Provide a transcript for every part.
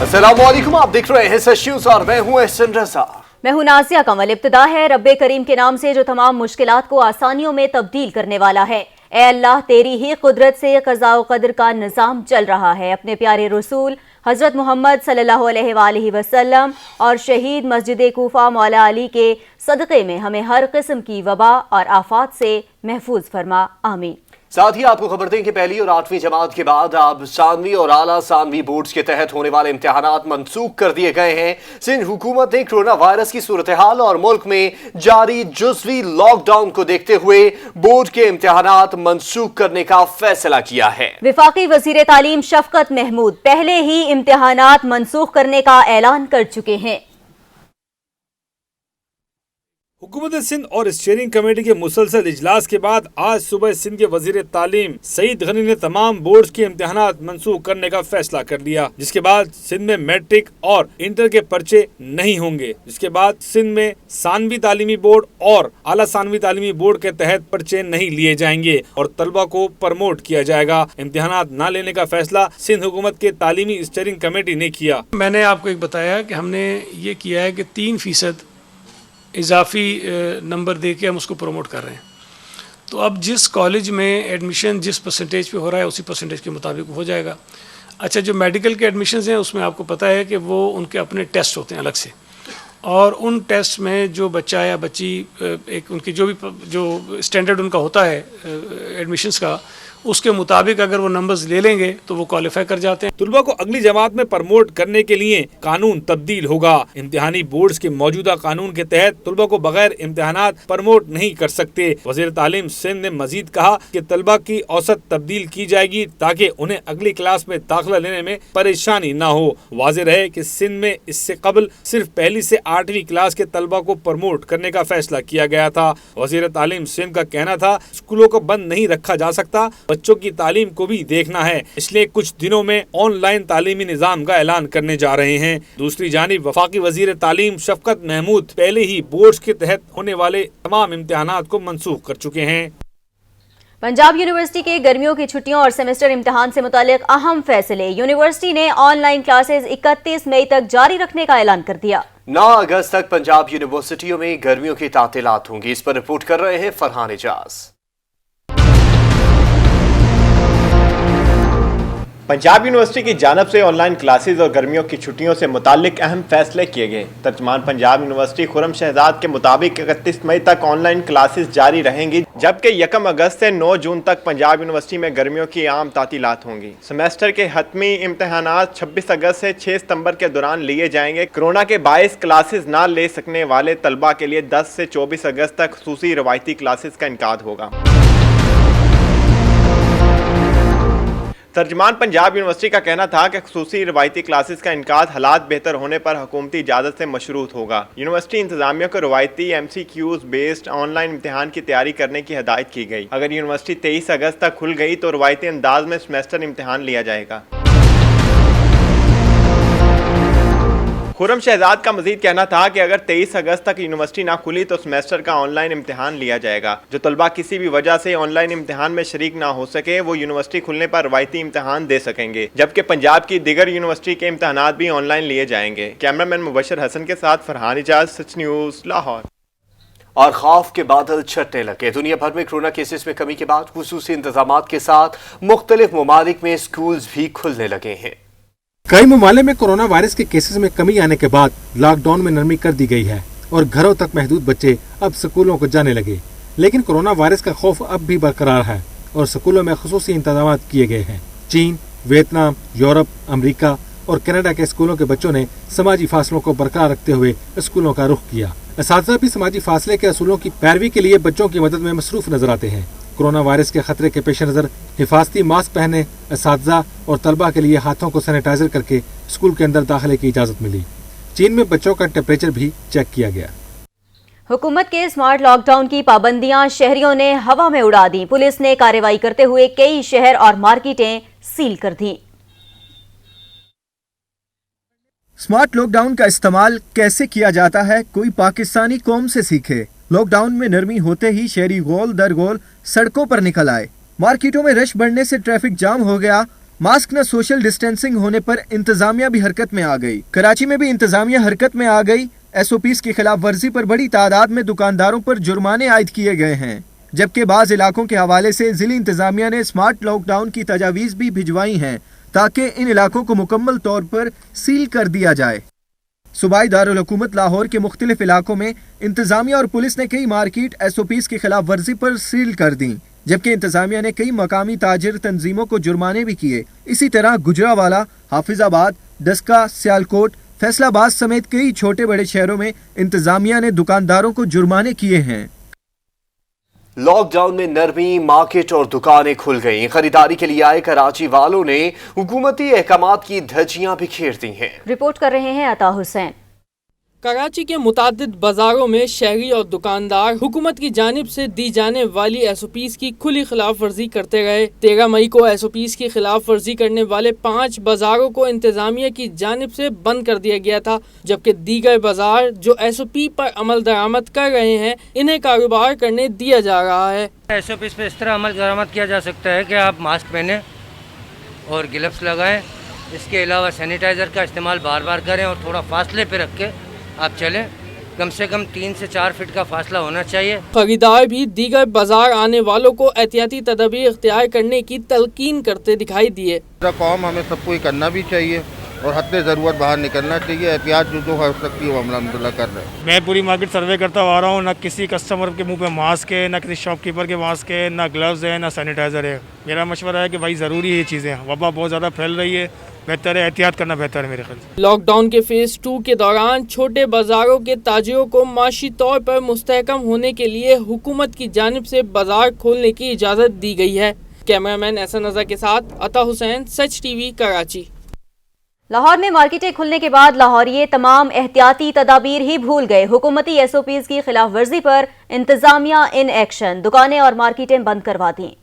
अस्सलाम वालेकुम, आप देख रहे हैं सच न्यूज़ और मैं हूं एहसन रज़ा। मैं हूं नाज़िया कमल। इब्तिदा है रब्बे करीम के नाम से जो तमाम मुश्किलात को आसानियों में तब्दील करने वाला है। ए अल्लाह, तेरी ही कुदरत से क़ज़ा व क़दर का निज़ाम चल रहा है। अपने प्यारे रसूल हज़रत मोहम्मद सल्लल्लाहु अलैहि वसल्लम और शहीद मस्जिद कूफा मौला अली के सदक़े में हमें हर किस्म की वबा और आफात से महफूज फरमा, आमीन। साथ ही आपको खबर दें कि पहली और 8वीं जमात के बाद अब सानवी और आला सानवी बोर्ड्स के तहत होने वाले इम्तिहानात मंसूख कर दिए गए हैं। सिंध हुकूमत ने कोरोना वायरस की सूरत हाल और मुल्क में जारी जुज़वी लॉकडाउन को देखते हुए बोर्ड के इम्तिहानात मंसूख करने का फैसला किया है। वफाकी वज़ीर तालीम शफकत महमूद पहले ही इम्तिहानात मंसूख करने का ऐलान कर चुके हैं। हुकूमत सिंध और स्टीयरिंग कमेटी के मुसलसल इजलास के बाद आज सुबह सिंध के वजीर तालीम सईद गनी ने तमाम बोर्ड्स के इम्तिहानात मंसूख करने का फैसला कर लिया, जिसके बाद सिंध में मैट्रिक और इंटर के पर्चे नहीं होंगे। जिसके बाद सिंध में सानवी तालीमी बोर्ड और आला सानवी तालीमी बोर्ड के तहत पर्चे नहीं लिए जाएंगे और तलबा को प्रमोट किया जाएगा। इम्तिहानात न लेने का फैसला सिंध हुकूमत के तालीमी स्टीयरिंग कमेटी ने किया। मैंने आपको एक बताया कि हमने ये किया है कि 3% इजाफी नंबर दे के हम उसको प्रमोट कर रहे हैं। तो अब जिस कॉलेज में एडमिशन जिस परसेंटेज पे हो रहा है उसी परसेंटेज के मुताबिक हो जाएगा। अच्छा, जो मेडिकल के एडमिशन्स हैं उसमें आपको पता है कि वो उनके अपने टेस्ट होते हैं अलग से, और उन टेस्ट में जो बच्चा या बच्ची एक उनकी जो स्टैंडर्ड उनका होता है एडमिशन्स का, उसके मुताबिक अगर वो नंबर्स ले लेंगे तो वो क्वालिफाई कर जाते हैं। तुलबा को अगली जमात में प्रमोट करने के लिए कानून तब्दील होगा। इम्तिहानी बोर्ड्स के मौजूदा कानून के तहत तुलबा को बगैर इम्तिहानात प्रमोट नहीं कर सकते। वज़ीर तालीम सिंध ने मजीद कहा कि तलबा की औसत तब्दील की जाएगी ताकि उन्हें अगली क्लास में दाखिला लेने में परेशानी न हो। वाज़ेह रहे कि सिंध में इससे कबल सिर्फ पहली से 8वीं क्लास के तलबा को प्रमोट करने का फैसला किया गया था। वज़ीर तालीम सिंध का कहना था स्कूलों को बंद नहीं रखा जा सकता, बच्चों की तालीम को भी देखना है, इसलिए कुछ दिनों में ऑनलाइन तालीमी निजाम का ऐलान करने जा रहे हैं। दूसरी जानिब वफाकी वजीर तालीम शफकत महमूद पहले ही बोर्ड्स के तहत होने वाले तमाम इम्तिहानात को मंसूख कर चुके हैं। पंजाब यूनिवर्सिटी के गर्मियों की छुट्टियों और सेमेस्टर इम्तिहान से मुतालिक अहम फैसले। यूनिवर्सिटी ने ऑनलाइन क्लासेस 31 मई तक जारी रखने का ऐलान कर दिया। 9 अगस्त तक पंजाब यूनिवर्सिटियों में गर्मियों की तातीलात होंगी। इस पर रिपोर्ट कर रहे हैं फरहान इजाज। पंजाब यूनिवर्सिटी की जानिब से ऑनलाइन क्लासेस और गर्मियों की छुट्टियों से मुतालिक अहम फैसले किए गए। तर्जमान पंजाब यूनिवर्सिटी खुर्रम शहजाद के मुताबिक 31 मई तक ऑनलाइन क्लासेस जारी रहेंगी, जबकि 1 अगस्त से 9 जून तक पंजाब यूनिवर्सिटी में गर्मियों की आम तातीलात होंगी। सेमेस्टर के हतमी इम्तहानात 26 अगस्त से 6 सितंबर के दौरान लिए जाएंगे। कोरोना के बायस क्लासेस ना ले सकने वाले तलबा के लिए 10 से 24 अगस्त तक खुसूसी रवायती क्लासेस का इनकाद होगा। तर्जमान पंजाब यूनिवर्सिटी का कहना था कि खुसूसी रवायती क्लासेस का इनकाद हालात बेहतर होने पर हुकूमती इजाज़त से मशरूत होगा। यूनिवर्सिटी इंतजामिया को रवायती MCQs बेस्ड ऑनलाइन इम्तिहान की तैयारी करने की हिदायत की गई। अगर यूनिवर्सिटी 23 अगस्त तक खुल गई तो रवायती अंदाज में सेमेस्टर इम्तिहान लिया जाएगा। खुर्रम शहजाद का मजीद कहना था कि अगर 23 अगस्त तक यूनिवर्सिटी ना खुली तो सेमेस्टर का ऑनलाइन इम्तिहान लिया जाएगा। जो तलबा किसी भी वजह से ऑनलाइन इम्तिहान में शरीक ना हो सके वो यूनिवर्सिटी खुलने पर रवायती इम्तिहान दे सकेंगे, जबकि पंजाब की दीगर यूनिवर्सिटी के इम्तिहानात भी ऑनलाइन लिए जाएंगे। कैमरामैन मुबशर हसन के साथ फरहान इजाज, सच न्यूज़, लाहौर। और खौफ के बादल छटने लगे। दुनिया भर में कोरोना केसेस में कमी के बाद खुसूसी इंतजामात के साथ मुख्तलिफ ममालिक में स्कूल्स भी खुलने लगे हैं। कई ममालिक में कोरोना वायरस के केसेस में कमी आने के बाद लॉकडाउन में नरमी कर दी गई है और घरों तक महदूद बच्चे अब स्कूलों को जाने लगे। लेकिन कोरोना वायरस का खौफ अब भी बरकरार है और स्कूलों में खुसूसी इंतजाम किए गए हैं। चीन, वियतनाम, यूरोप, अमेरिका और कनाडा के स्कूलों के बच्चों ने समाजी फासलों को बरकरार रखते हुए स्कूलों का रुख किया। असातिज़ा भी समाजी फासले के असूलों की पैरवी के लिए बच्चों की मदद में मसरूफ नजर आते हैं। कोरोना वायरस के खतरे के पेश नज़र हिफाजती मास्क पहने असातिज़ा और तलबा के लिए हाथों को सैनिटाइजर करके स्कूल के अंदर दाखिले की इजाज़त मिली। चीन में बच्चों का टेम्परेचर भी चेक किया गया। हुकूमत के स्मार्ट लॉकडाउन की पाबंदियां शहरियों ने हवा में उड़ा दी। पुलिस ने कार्रवाई करते हुए कई शहर और मार्केटें सील कर दी। स्मार्ट लॉकडाउन का इस्तेमाल कैसे किया जाता है कोई पाकिस्तानी कौम से सीखे। लॉकडाउन में नरमी होते ही शहरी गोल दर गोल सड़कों पर निकल आए। मार्केटों में रश बढ़ने से ट्रैफिक जाम हो गया। मास्क न सोशल डिस्टेंसिंग होने पर इंतजामिया भी हरकत में आ गई। कराची में भी इंतजामिया हरकत में आ गई। SOPs की खिलाफ वर्जी पर बड़ी तादाद में दुकानदारों पर जुर्माने आयद किए गए हैं, जबकि बाज इलाकों के हवाले से जिली इंतजामिया ने स्मार्ट लॉकडाउन की तजावीज़ भी भिजवाई हैं ताकि इन इलाकों को मुकम्मल तौर पर सील कर दिया जाए। सूबाई दारुल हुकूमत लाहौर के मुख्तलिफ इलाकों में इंतजामिया और पुलिस ने कई मार्केट SOPs की खिलाफ वर्जी पर सील कर दी, जबकि इंतजामिया ने कई मकामी ताजिर तंजीमों को जुर्माने भी किए। इसी तरह गुजरावाला, हाफिजाबाद, डस्का, सियालकोट, फैसलाबाद समेत कई छोटे बड़े शहरों में इंतजामिया ने दुकानदारों को जुर्माने किए हैं। लॉकडाउन में नरमी, मार्केट और दुकानें खुल गईं। खरीदारी के लिए आए कराची वालों ने हुकूमती अहकामात की धज्जियां बिखेर दी हैं। रिपोर्ट कर रहे हैं अता हुसैन। कराची के मुतादिद बाजारों में शहरी और दुकानदार हुकूमत की जानिब से दी जाने वाली SOPs की खुली खिलाफ वर्जी करते रहे। 13 मई को SOPs की खिलाफ वर्जी करने वाले 5 बाजारों को इंतजामिया की जानिब से बंद कर दिया गया था, जबकि दीगर बाजार जो SOP पर अमल दरामद कर रहे हैं इन्हें कारोबार करने दिया जा रहा है। SOPs पे इस तरह अमल दरामद किया जा सकता है कि आप मास्क पहने और ग्लव्स लगाएं। इसके अलावा सैनिटाइज़र का इस्तेमाल बार बार करें और थोड़ा फासले पे रख के आप चलें। कम से कम 3 से 4 फीट का फासला होना चाहिए। खरीदार भी दीगर बाजार आने वालों को एहतियाती तदबीर इख्तियार करने की तलकीन करते दिखाई दिए। काम हमें सबको करना भी चाहिए और हद ज़रूरत बाहर निकलना चाहिए। एहतियात जो हो सकती है वो हम अल्हम्दुलिल्लाह कर रहे हैं। मैं पूरी मार्केट सर्वे करता आ रहा हूँ, ना किसी कस्टमर के मुंह पे मास्क है, ना किसी शॉपकीपर के मास्क है, ना ग्लव्स है, ना सैनिटाइज़र है। मेरा मशवरा है कि भाई ज़रूरी है ये चीज़ें, वबा बहुत ज़्यादा फैल रही है, बेहतर है एहतियात करना बेहतर है मेरे ख्याल से। लॉकडाउन के फेज़ 2 के दौरान छोटे बाजारों के ताजिरों को माशी तौर पर मुस्तहकम होने के लिए हुकूमत की जानिब से बाजार खोलने की इजाज़त दी गई है। कैमरामैन एहसन रज़ा के साथ अता हुसैन, सच TV, कराची। लाहौर में मार्केटें खुलने के बाद लाहौरिये तमाम एहतियाती तदाबीर ही भूल गए। हुकूमती SOPs की खिलाफ वर्जी पर इंतजामिया इन एक्शन, दुकानें और मार्केटें बंद करवा दी।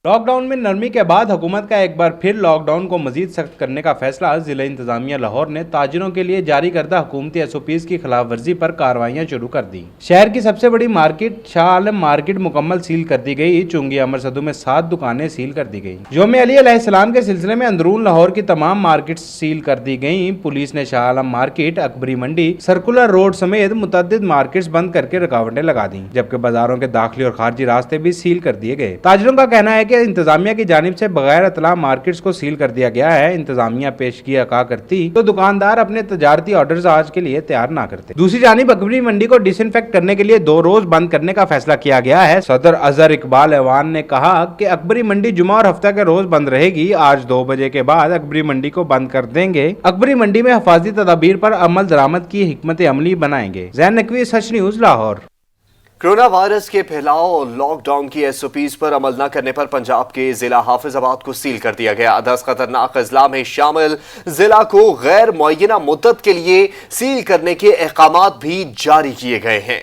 लॉकडाउन में नरमी के बाद हुकूमत का एक बार फिर लॉकडाउन को मजीद सख्त करने का फैसला जिला इंतजामिया लाहौर ने ताजिरों के लिए जारी करदा हुकूमती SOPs की खिलाफ वर्जी पर कार्रवाइयाँ शुरू कर दी। शहर की सबसे बड़ी मार्केट शाह आलम मार्केट मुकम्मल सील कर दी गई। चुंगी अमर सदू में 7 दुकानें सील कर दी गई। यौम अली अलैहिस्सलाम के सिलसिले में अंदरून लाहौर की तमाम मार्केट सील कर दी गई। पुलिस ने शाह आलम मार्केट, अकबरी मंडी, सर्कुलर रोड समेत मुतअद्दिद मार्केट्स बंद करके रुकावटें लगा दी, जबकि बाजारों के दाखिली और खारजी रास्ते भी सील कर दिए गए। ताजिरों का कहना है कि इंतजामिया की जानिब से बगैर इतला मार्केट्स को सील कर दिया गया है। इंतजामिया पेशगी आका करती तो दुकानदार अपने तजारती ऑर्डर्स आज के लिए तैयार ना करते। दूसरी जानिब अकबरी मंडी को डिसइंफेक्ट करने के लिए 2 रोज बंद करने का फैसला किया गया है। सदर अजहर इकबाल ऐवान ने कहा कि अकबरी मंडी जुमा और हफ्ता के रोज बंद रहेगी। आज 2 बजे के बाद अकबरी मंडी को बंद कर देंगे। अकबरी मंडी में हिफाजती तदाबीर पर अमल दरामद की हिकमत अमली बनाएंगे। जैन नकवी, सच न्यूज, लाहौर। कोरोना वायरस के फैलाव और लॉकडाउन की SOPs पर अमल न करने पर पंजाब के जिला हाफिजाबाद को सील कर दिया गया। 10 खतरनाक अजला में शामिल जिला को गैर मुअय्यना मुद्दत के लिए सील करने के अहकामात भी जारी किए गए हैं।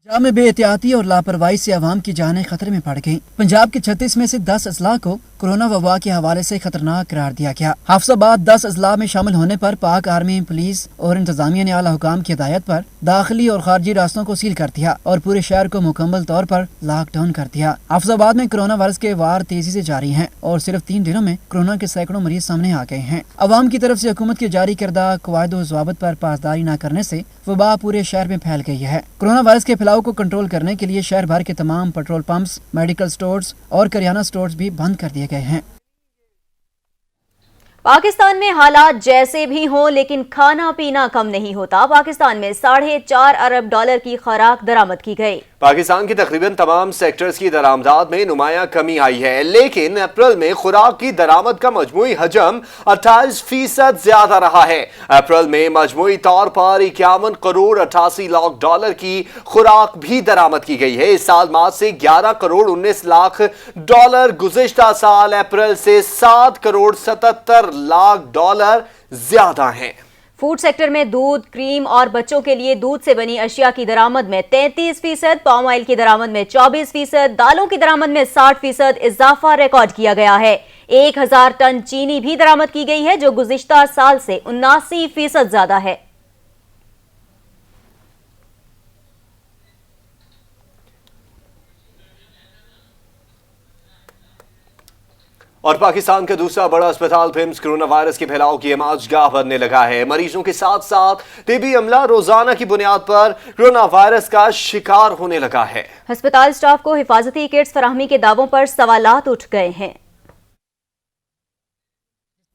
पंजाब में बेहतियाती और लापरवाही से अवाम की जानें खतरे में पड़ गईं। पंजाब के 36 में से 10 अजला को कोरोना वबा के हवाले से खतरनाक करार दिया गया। हाफिजाबाद 10 अजला में शामिल होने पर पाक आर्मी, पुलिस और इंतजामिया ने आला हुकाम की हिदायत पर दाखिली और खारजी रास्तों को सील कर दिया और पूरे शहर को मुकम्मल तौर पर लॉकडाउन कर दिया। हाफिजाबाद में कोरोना वायरस के वार तेजी से जारी हैं और सिर्फ 3 दिनों में कोरोना के सैकड़ों मरीज सामने आ गए हैं। अवाम की तरफ से हुकूमत के जारी करदा कवायद व ज़वाबित पर पासदारी न करने से वबा पूरे शहर में फैल गई है। कोरोना वायरस के फैलाव को कंट्रोल करने के लिए शहर भर के तमाम पेट्रोल पंप्स, मेडिकल स्टोर्स और करियाना स्टोर्स भी बंद कर दिए गए हैं। पाकिस्तान में हालात जैसे भी हों लेकिन खाना पीना कम नहीं होता। पाकिस्तान में $4.5 अरब की खुराक दरामद की गई। पाकिस्तान की तकरीबन तमाम सेक्टर्स की दरामदात में नुमाया कमी आई है, लेकिन अप्रैल में खुराक की दरामद का मजमूई हजम 28% ज्यादा रहा है। अप्रैल में मजमूई तौर पर $51 करोड़ 88 लाख डॉलर की खुराक भी दरामद की गई है। इस साल मार्च से $11 करोड़ 19 लाख डॉलर, गुज़िश्ता साल अप्रैल से $7 करोड़ 77 लाख डॉलर ज्यादा हैं। फूड सेक्टर में दूध, क्रीम और बच्चों के लिए दूध से बनी अशिया की दरामद में 33%, पाम ऑयल की दरामद में 24%, दालों की दरामद में 60% इजाफा रिकॉर्ड किया गया है। 1000 टन चीनी भी दरामद की गई है, जो गुज़िश्ता साल से 79% ज्यादा है। और पाकिस्तान का दूसरा बड़ा अस्पताल पिम्स कोरोना वायरस के फैलाव की इमाजगाह बनने लगा है। मरीजों के साथ साथ तिबी अमला रोजाना की बुनियाद पर कोरोना वायरस का शिकार होने लगा है। अस्पताल स्टाफ को हिफाजती किट्स फराहमी के दावों पर सवालात उठ गए हैं।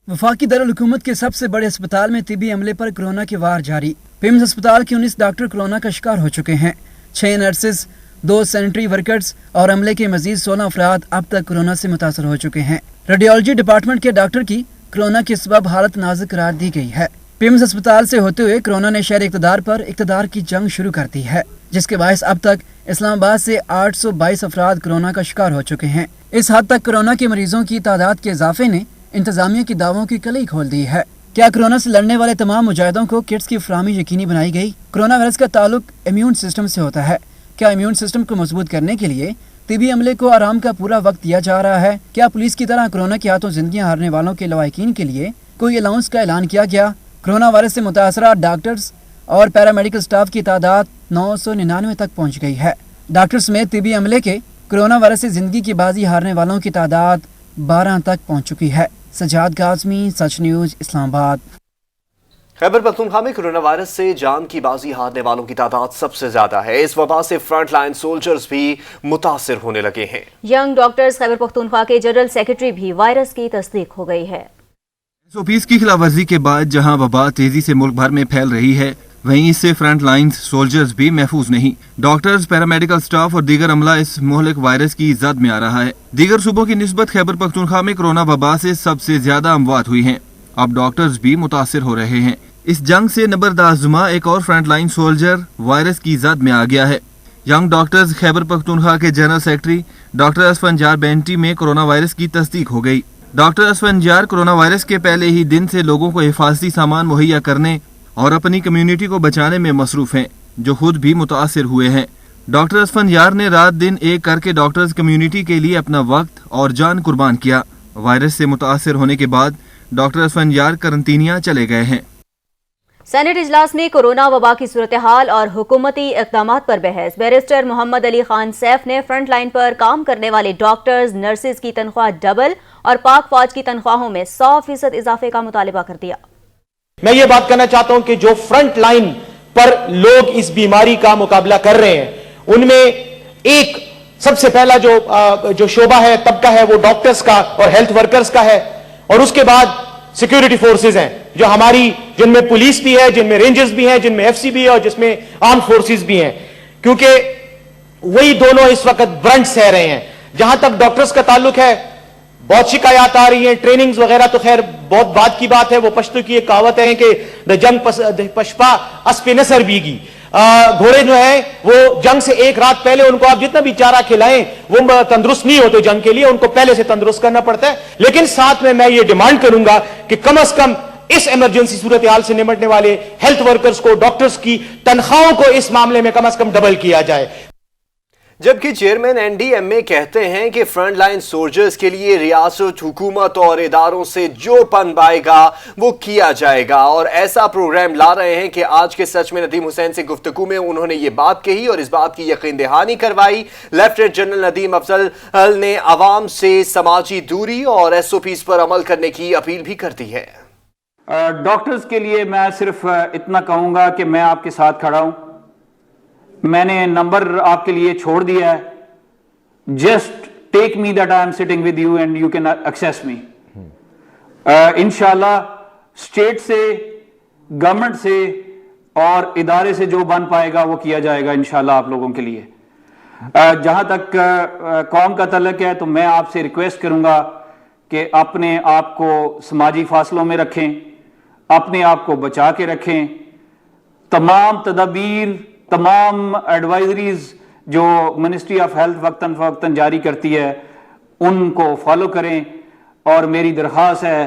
वफाकी दारुल हुकूमत के सबसे बड़े अस्पताल में तिबी अमले पर कोरोना की वार जारी। पिम्स अस्पताल के 19 डॉक्टर कोरोना का शिकार हो चुके हैं। 6 नर्सेज, 2 सैनिटरी वर्कर्स और अमले के मजीद 16 अफराद अब तक कोरोना से मुतासर हो चुके हैं। रेडियोलॉजी डिपार्टमेंट के डॉक्टर की कोरोना के सबब हालत नाजुक करार दी गई है। पिम्स अस्पताल से होते हुए कोरोना ने शहर इक़्तिदार पर इक़्तिदार की जंग शुरू कर दी है, जिसके बायस अब तक इस्लामाबाद से 822 अफराद कोरोना का शिकार हो चुके हैं। इस हद तक कोरोना के मरीजों की तादाद के इजाफे ने इंतजामिया की दावों की कलई खोल दी है। क्या कोरोना से लड़ने वाले तमाम मुजाहिदों को किट्स की फराहमी यकीनी बनाई गई? कोरोना वायरस का ताल्लुक इम्यून सिस्टम से होता है। क्या इम्यून सिस्टम को मजबूत करने के लिए तिबी अमले को आराम का पूरा वक्त दिया जा रहा है? क्या पुलिस की तरह कोरोना के हाथों जिंदगियां हारने वालों के लवाहिकीन के लिए कोई अलाउंस का ऐलान किया गया? कोरोना वायरस से मुतासरा डॉक्टर्स और पैरामेडिकल स्टाफ की तादाद 999 तक पहुँच गई है। डॉक्टर समेत तिबी अमले के कोरोना वायरस से जिंदगी की बाजी हारने वालों की तादाद 12 तक पहुँच चुकी है। सजाद काज़मी, सच न्यूज, इस्लामाबाद। खैबर पख्तूनख्वा में कोरोना वायरस से जान की बाजी हारने वालों की तादाद सबसे ज्यादा है। इस वबा से फ्रंट लाइन सोल्जर्स भी मुतासिर होने लगे हैं। यंग डॉक्टर्स खैबर पख्तूनख्वा के जनरल सेक्रेटरी भी वायरस की तस्दीक हो गई है। SOPs की खिलाफवर्जी के बाद जहां वबा तेजी से मुल्क भर में फैल रही है, वहीं इससे फ्रंट लाइन सोल्जर्स भी महफूज नहीं। डॉक्टर्स, पैरामेडिकल स्टाफ और दीगर अमला इस मोहलिक वायरस की जद में आ रहा है। दीगर सूबों की निस्बत खैबर पख्तूनख्वा में कोरोना वबा से सबसे ज्यादा अमवात हुई हैं। अब डॉक्टर्स भी मुतासिर हो रहे हैं। इस जंग से नबरदाजुमा एक और फ्रंट लाइन सोल्जर वायरस की जद में आ गया है। यंग डॉक्टर्स खैबर पख्तूनख्वा के जनरल सेक्रेटरी डॉक्टर असफंजार बेंटी में कोरोना वायरस की तस्दीक हो गई। डॉक्टर असफंजार कोरोना वायरस के पहले ही दिन से लोगों को हिफाजती सामान मुहैया करने और अपनी कम्युनिटी को बचाने में मसरूफ हैं, जो खुद भी मुतासिर हुए हैं। डॉक्टर असफंजार ने रात दिन एक करके डॉक्टर्स कम्युनिटी के लिए अपना वक्त और जान कुर्बान किया। वायरस से मुतासिर होने के बाद डॉक्टर असफंजार करंतीनिया चले गए हैं। सेनेट इजलास में कोरोना वबा की सूरत हाल और हुकूमती इक़दामात पर बहस। बैरिस्टर मोहम्मद अली खान सैफ ने फ्रंट लाइन पर काम करने वाले डॉक्टर्स, नर्सेज की तनख्वाह डबल और पाक फौज की तनख्वाहों में 100% इजाफे का मुतालिबा कर दिया। मैं ये बात करना चाहता हूं कि जो फ्रंट लाइन पर लोग इस बीमारी का मुकाबला कर रहे हैं, उनमें एक सबसे पहला जो शोबा है, तबका है, वो डॉक्टर्स का और हेल्थ वर्कर्स का है, और उसके बाद सिक्योरिटी फोर्सेस हैं जो हमारी, जिनमें पुलिस भी है, जिनमें रेंजर्स भी हैं, जिनमें एफसी भी है और जिसमें आर्म फोर्सेस भी हैं, क्योंकि वही दोनों इस वक्त ब्रंट सह रहे हैं। जहां तक डॉक्टर्स का ताल्लुक है, बहुत शिकायत आ रही है, ट्रेनिंग्स वगैरह तो खैर बहुत बात की बात है। वो पश्तो की एक कहावत है कि द जंग पशपा अस्पे नसर बीगी, घोड़े जो है वो जंग से एक रात पहले, उनको आप जितना भी चारा खिलाएं वो तंदुरुस्त नहीं होते जंग के लिए, उनको पहले से तंदुरुस्त करना पड़ता है। लेकिन साथ में मैं ये डिमांड करूंगा कि कम से कम इस इमरजेंसी सूरत हाल से निपटने वाले हेल्थ वर्कर्स को, डॉक्टर्स की तनख्वाहों को इस मामले में कम से कम डबल किया जाए। जबकि चेयरमैन NDMA कहते हैं कि फ्रंट लाइन सोल्जर्स के लिए रियासत, हुकूमत और इदारों से जो पन पाएगा वो किया जाएगा, और ऐसा प्रोग्राम ला रहे हैं कि आज के सच में नदीम हुसैन से गुफ्तगू में उन्होंने ये बात कही और इस बात की यकीन दहानी करवाई। लेफ्टिनेंट जनरल नदीम अफजल ने आवाम से समाजी दूरी और SOPs पर अमल करने की अपील भी कर दी है। डॉक्टर्स के लिए मैं सिर्फ इतना कहूंगा कि मैं आपके साथ खड़ा हूं। मैंने नंबर आपके लिए छोड़ दिया है। Just take me that I am sitting with you and you can access me. इंशाल्लाह स्टेट से, गवर्नमेंट से और इदारे से जो बन पाएगा वो किया जाएगा इंशाल्लाह आप लोगों के लिए। जहां तक कौम का तल्लुक है, तो मैं आपसे रिक्वेस्ट करूंगा कि अपने आप को समाजी फासलों में रखें, अपने आप को बचा के रखें। तमाम तदाबीर, तमाम एडवाइजरीज जो मिनिस्ट्री ऑफ हेल्थ वक्तन फवक्तन जारी करती है उनको फॉलो करें। और मेरी दरख्वास्त है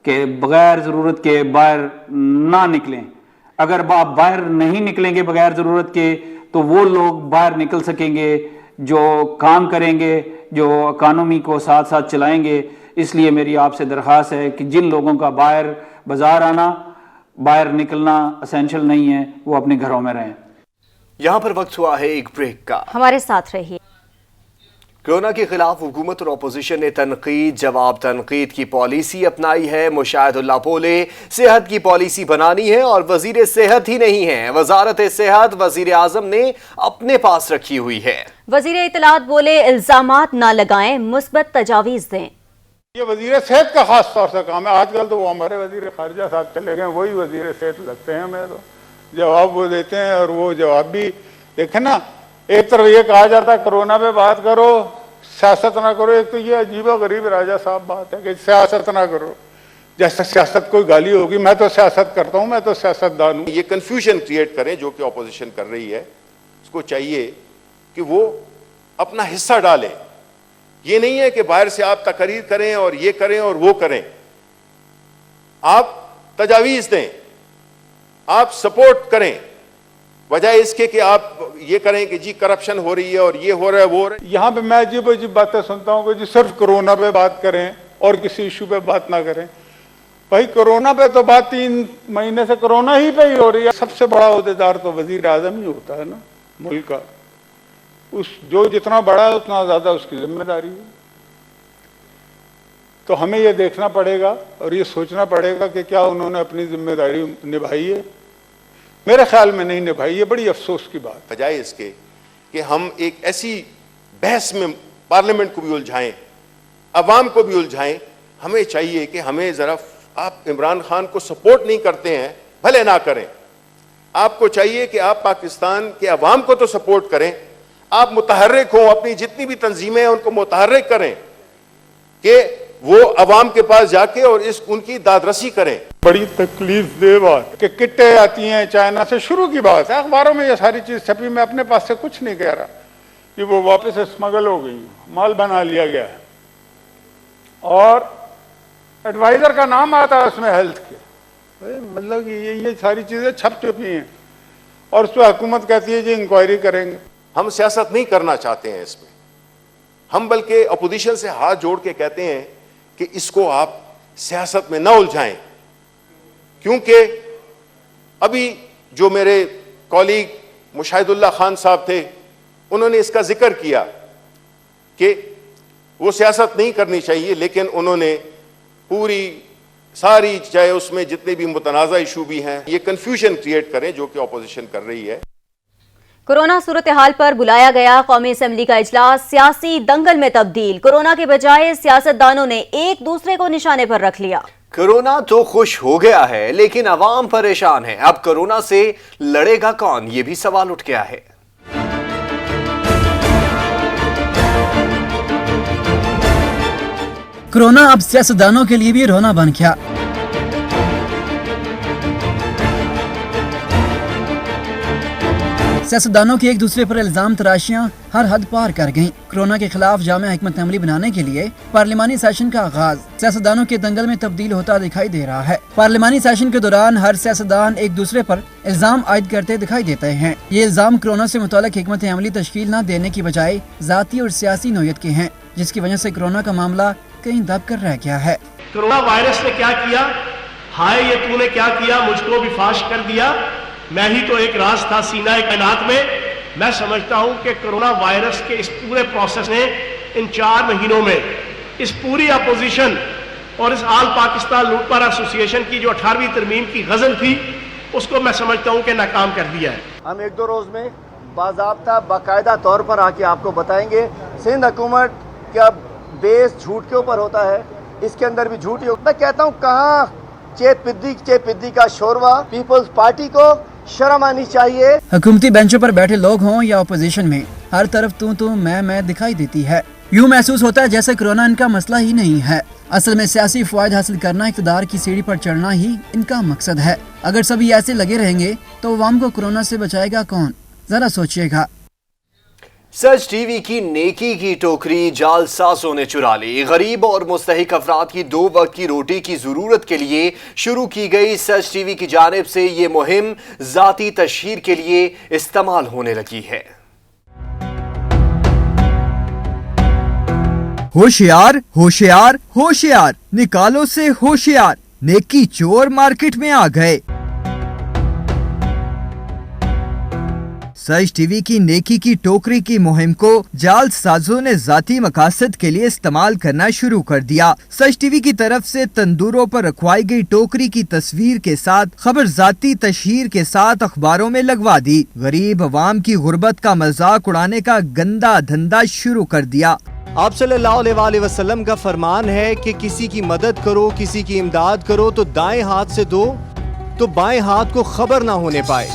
कि बगैर ज़रूरत के बाहर ना निकलें। अगर आप बाहर नहीं निकलेंगे बगैर ज़रूरत के, तो वो लोग बाहर निकल सकेंगे जो काम करेंगे, जो इकानमी को साथ साथ चलाएंगे। इसलिए मेरी आपसे दरख्वास्त है कि जिन लोगों का बाहर बाजार आना, बाहर निकलना एसेंशियल नहीं है, वो अपने घरों में रहें। यहाँ पर वक्त हुआ है एक ब्रेक का, हमारे साथ रहिए। کورونا کے خلاف حکومت اور اپوزیشن نے تنقید جواب تنقید کی پالیسی اپنائی ہے۔ مشاہد اللہ بولے صحت کی پالیسی بنانی ہے اور وزیر صحت ہی نہیں ہے، وزارت صحت وزیر اعظم نے اپنے پاس رکھی ہوئی ہے۔ وزیر اطلاعات بولے الزامات نہ لگائیں، مثبت تجاویز دیں۔ یہ وزیر صحت کا خاص طور سے کام ہے۔ آج کل تو وہ ہمارے وزیر خارجہ صاحب چلے گئے، وہی وزیر صحت لگتے ہیں، ہمیں تو جواب وہ دیتے ہیں، اور وہ جواب بھی دیکھیں نا، ایک طرف یہ کہا جاتا ہے کرونا پہ بات کرو، سیاست نہ کرو۔ ایک تو یہ عجیب و غریب راجہ صاحب بات ہے کہ سیاست نہ کرو، جیسے سیاست کوئی گالی ہوگی۔ میں تو سیاست کرتا ہوں، میں تو سیاست دان ہوں۔ یہ کنفیوژن کریٹ کریں جو کہ اپوزیشن کر رہی ہے، اس کو چاہیے کہ وہ اپنا حصہ ڈالیں۔ یہ نہیں ہے کہ باہر سے آپ تقریر کریں اور یہ کریں اور وہ کریں، آپ تجاویز دیں، آپ سپورٹ کریں، وجہ اس کے کہ آپ یہ کریں کہ جی کرپشن ہو رہی ہے اور یہ ہو رہا ہے وہ ہو رہا ہے۔ یہاں پہ میں عجیب عجیب باتیں سنتا ہوں کہ جی صرف کرونا پہ بات کریں اور کسی ایشو پہ بات نہ کریں۔ بھائی کرونا پہ تو بات 3 مہینے سے کرونا ہی پہ ہی ہو رہی ہے۔ سب سے بڑا عہدیدار تو وزیر اعظم ہی ہوتا ہے نا ملک کا، جو جتنا بڑا ہے اتنا زیادہ اس کی ذمہ داری ہے۔ تو ہمیں یہ دیکھنا پڑے گا اور یہ سوچنا پڑے گا کہ کیا انہوں نے اپنی ذمہ داری نبھائی ہے۔ میرے خیال میں نہیں نبھائی، یہ بڑی افسوس کی بات۔ بجائے اس کے کہ ہم ایک ایسی بحث میں پارلیمنٹ کو بھی الجھائیں، عوام کو بھی الجھائیں، ہمیں چاہیے کہ ہمیں ذرا، آپ عمران خان کو سپورٹ نہیں کرتے ہیں بھلے نہ کریں، آپ کو چاہیے کہ آپ پاکستان کے عوام کو تو سپورٹ کریں، آپ متحرک ہوں، اپنی جتنی بھی تنظیمیں ہیں ان کو متحرک کریں کہ وہ عوام کے پاس جا کے اور ان کی داد رسی کریں۔ بڑی تکلیف دہ بات کہ کٹیں آتی ہیں چائنا سے، شروع کی بات ہے، اخباروں میں یہ ساری چیز چھپی، میں اپنے پاس سے کچھ نہیں کہہ رہا کہ وہ واپس اسمگل ہو گئی، مال بنا لیا گیا ہے، اور ایڈوائزر کا نام آتا ہے اس میں ہیلتھ کے، مطلب کہ یہ ساری چیزیں چھپ چکی ہیں، اور اس پہ حکومت کہتی ہے جی انکوائری کریں گے۔ ہم سیاست نہیں کرنا چاہتے ہیں اس میں، ہم بلکہ اپوزیشن سے ہاتھ جوڑ کے کہتے ہیں کہ اس کو آپ سیاست میں نہ الجھائیں، کیونکہ ابھی جو میرے کولیگ مشاہد اللہ خان صاحب تھے انہوں نے اس کا ذکر کیا کہ وہ سیاست نہیں کرنی چاہیے، لیکن انہوں نے پوری ساری، چاہے اس میں جتنے بھی متنازع ایشو بھی ہیں، یہ کنفیوژن کریٹ کریں جو کہ اپوزیشن کر رہی ہے۔ کورونا صورتحال پر بلایا گیا قومی اسمبلی کا اجلاس سیاسی دنگل میں تبدیل، کورونا کے بجائے سیاستدانوں نے ایک دوسرے کو نشانے پر رکھ لیا۔ کورونا تو خوش ہو گیا ہے لیکن عوام پریشان ہے، اب کورونا سے لڑے گا کون، یہ بھی سوال اٹھ گیا ہے۔ کورونا اب سیاستدانوں کے لیے بھی رونا بن گیا۔ سیاستدانوں کے ایک دوسرے پر الزام تراشیاں ہر حد پار کر گئیں۔ کورونا کے خلاف جامع حکمت عملی بنانے کے لیے پارلیمانی سیشن کا آغاز سیاستدانوں کے دنگل میں تبدیل ہوتا دکھائی دے رہا ہے۔ پارلیمانی سیشن کے دوران ہر سیاستدان ایک دوسرے پر الزام عائد کرتے دکھائی دیتے ہیں۔ یہ الزام کورونا سے متعلق حکمت عملی تشکیل نہ دینے کی بجائے ذاتی اور سیاسی نوعیت کے ہیں، جس کی وجہ سے کورونا کا معاملہ کہیں دب کر رہ گیا ہے۔ کورونا وائرس نے کیا کیا، ہائے یہ تو نے کیا کیا، مجھ کو بھی فاش کر دیا، میں ہی تو ایک راز تھا سینہ کائنات میں۔ میں سمجھتا ہوں کہ کورونا وائرس کے اس پورے پروسیس نے ان 4 مہینوں میں اس پوری اپوزیشن اور اس آل پاکستان لوٹ مار ایسوسی ایشن کی جو 18ویں ترمیم کی غزل تھی، اس کو میں سمجھتا ہوں کہ ناکام کر دیا ہے۔ ہم 1-2 روز میں باضابطہ باقاعدہ طور پر آ کے آپ کو بتائیں گے سندھ حکومت کا بیس جھوٹ کے اوپر ہوتا ہے، اس کے اندر بھی جھوٹ ہی ہوتا ہے۔ میں کہتا ہوں کہاں چیت پدی کا شوروا، پیپلز پارٹی کو شرم آنی چاہیے۔ حکومتی بینچوں پر بیٹھے لوگ ہوں یا اپوزیشن میں، ہر طرف تو میں دکھائی دیتی ہے۔ یوں محسوس ہوتا ہے جیسے کورونا ان کا مسئلہ ہی نہیں ہے۔ اصل میں سیاسی فوائد حاصل کرنا، اقتدار کی سیڑھی پر چڑھنا ہی ان کا مقصد ہے۔ اگر سبھی ایسے لگے رہیں گے تو عوام کو کورونا سے بچائے گا کون؟ ذرا سوچئے گا۔ سچ ٹی وی کی نیکی کی ٹوکری جعل سازوں نے چرا لی۔ غریب اور مستحق افراد کی 2 وقت کی روٹی کی ضرورت کے لیے شروع کی گئی سچ ٹی وی کی جانب سے یہ مہم ذاتی تشہیر کے لیے استعمال ہونے لگی ہے۔ ہوشیار ہوشیار ہوشیار، نکالو سے ہوشیار، نیکی چور مارکیٹ میں آ گئے۔ सच टीवी की नेकी की टोकरी की मुहिम को जाल साजों ने जाती मकासद के लिए इस्तेमाल करना शुरू कर दिया। सच टीवी की तरफ से तंदूरों पर रखवाई गई टोकरी की तस्वीर के साथ खबर जाती तशहीर के साथ अखबारों में लगवा दी। गरीब अवाम की गुर्बत का मजाक उड़ाने का गंदा धंधा शुरू कर दिया। आप सल्लल्लाहु अलैहि वसल्लम का फरमान है कि किसी की मदद करो, किसी की इमदाद करो तो दाएं हाथ से दो, तो बाएं हाथ को खबर ना होने पाए।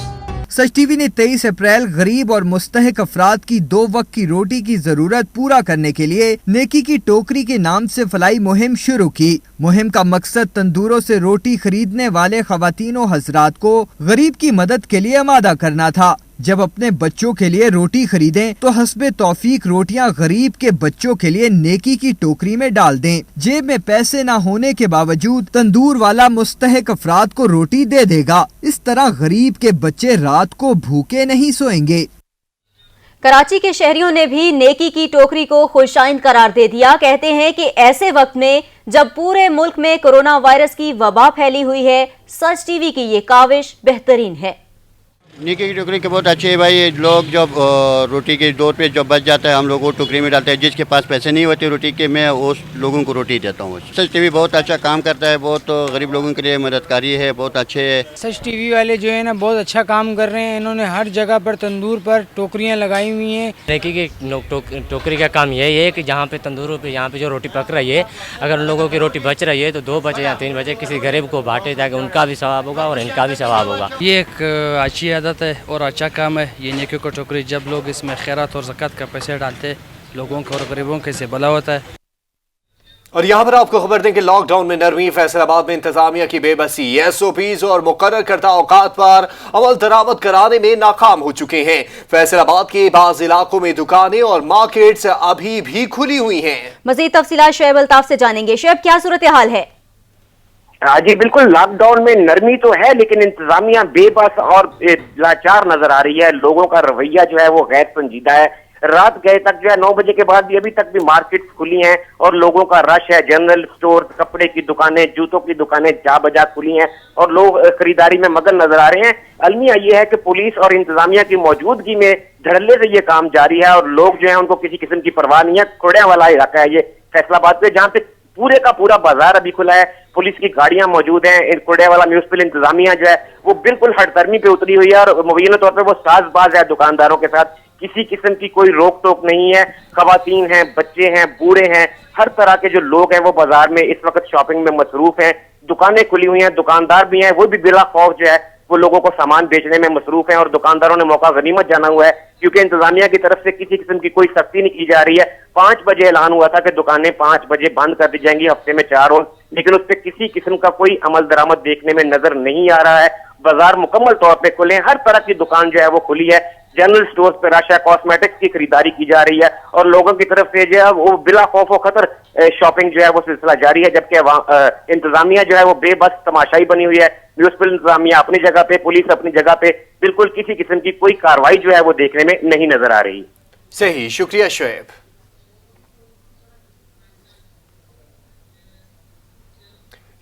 सच टीवी ने 23 अप्रैल गरीब और मुस्तहिक अफराद की 2 वक्त की रोटी की जरूरत पूरा करने के लिए नेकी की टोकरी के नाम से फलाई मुहिम शुरू की। मुहिम का मकसद तंदूरों से रोटी खरीदने वाले खवातीनों हजरात को गरीब की मदद के लिए आमादा करना था। जब अपने बच्चों के लिए रोटी खरीदें तो हस्बे तौफीक रोटियां गरीब के बच्चों के लिए नेकी की टोकरी में डाल दें। जेब में पैसे न होने के बावजूद तंदूर वाला मुस्तहिक अफराद को रोटी दे देगा। इस तरह गरीब के बच्चे रात को भूखे नहीं सोएंगे। कराची के शहरियों ने भी नेकी की टोकरी को खुशाइंद करार दे दिया। कहते हैं कि ऐसे वक्त में जब पूरे मुल्क में कोरोना वायरस की वबा फैली हुई है, सच टीवी की ये काविश बेहतरीन है। नेकी की टोकरी के बहुत अच्छे है भाई। लोग जब रोटी के दौर पे जब बच जाता है हम लोग वो टोकरी में डालते हैं। जिसके पास पैसे नहीं होते रोटी के, मैं उस लोगों को रोटी देता हूँ। सच टीवी बहुत अच्छा काम करता है, बहुत गरीब लोगों के लिए मददकारी है, बहुत अच्छे है। सच टीवी वाले जो है ना बहुत अच्छा काम कर रहे हैं। इन्होंने हर जगह पर तंदूर पर टोकरियाँ लगाई हुई हैं। नेकी की टोकरी का काम यही है कि जहाँ पे तंदूरों पे यहाँ पे जो रोटी पक रही है, अगर उन लोगों की रोटी बच रही है तो 2 बजे या 3 बजे किसी गरीब को बांटे, ताकि उनका भी सवाब होगा और इनका भी सवाब होगा। ये एक अच्छी आदत है और अच्छा काम है। ये नेकी को टोकरी जब लोग इसमें खैरात और ज़कात का पैसे डालते हैं, लोगों को और गरीबों के से भला होता है। और यहाँ पर आपको खबर दें कि लॉकडाउन में नरमी, फैसलाबाद में इंतजामिया की बेबसी, एसओपीज और मुकर्रर करदा औकात पर अमल दरामद कराने में नाकाम हो चुके हैं। फैसलाबाद के बाज़ इलाकों में दुकानें और मार्केट्स अभी भी खुली हुई हैं। मजीद तफसीलात शोएब अल्ताफ से जानेंगे। शोएब, क्या सूरत हाल है? जी बिल्कुल, लॉकडाउन में नरमी तो है लेकिन इंतजामिया बेबस और लाचार नजर आ रही है। लोगों का रवैया जो है वो गैर संजीदा है। रात गए तक जो है 9 बजे के बाद भी अभी तक भी मार्केट्स खुली हैं और लोगों का रश है। जनरल स्टोर, कपड़े की दुकानें, जूतों की दुकानें जा बजा खुली हैं और लोग खरीदारी में मगन नजर आ रहे हैं। अलमिया ये है कि पुलिस और इंतजामिया की मौजूदगी में धड़ल्ले से ये काम जारी है और लोग जो है उनको किसी किस्म की परवाह नहीं है। कुड़िया वाला इलाका है ये फैसलाबाद पे, जहाँ पे पूरे का पूरा बाजार अभी खुला है। पुलिस की गाड़ियां मौजूद हैं। कुड़िया वाला म्यूनिसिपल इंतजामिया जो है वो बिल्कुल हड़तरमी पे उतरी हुई है और मुबैना तौर पे वो साजबाज है दुकानदारों के साथ। किसी किस्म की कोई रोक टोक नहीं है। खवातीन हैं, बच्चे हैं, बूढ़े हैं, हर तरह के जो लोग हैं वो बाजार में इस वक्त शॉपिंग में मसरूफ हैं। दुकानें खुली हुई हैं, दुकानदार भी हैं, वो भी बिला खौफ जो है वो लोगों को सामान बेचने में मसरूफ हैं और दुकानदारों ने मौका गनीमत जाना हुआ है क्योंकि इंतजामिया की तरफ से किसी किस्म की कोई सख्ती नहीं की जा रही है। 5 बजे ऐलान हुआ था कि दुकानें 5 बजे बंद कर दी जाएंगी हफ्ते में 4 रोज, लेकिन उस पर किसी किस्म का कोई अमल दरामद देखने में नजर नहीं आ रहा है। बाजार मुकम्मल तौर पे खुले हैं, हर तरह की दुकान जो है वो खुली है। जनरल स्टोर्स पे रश है, कॉस्मेटिक्स की खरीदारी की जा रही है और लोगों की तरफ से जो है वो बिला खौफ व खतर शॉपिंग जो है वो सिलसिला जारी है। जबकि इंतजामिया जो है वो बेबस तमाशाई बनी हुई है। म्यूनिसिपल इंतजामिया अपनी जगह पे, पुलिस अपनी जगह पे, बिल्कुल किसी किस्म की कोई कार्रवाई जो है वो देखने में नहीं नजर आ रही। सही, शुक्रिया शोएब।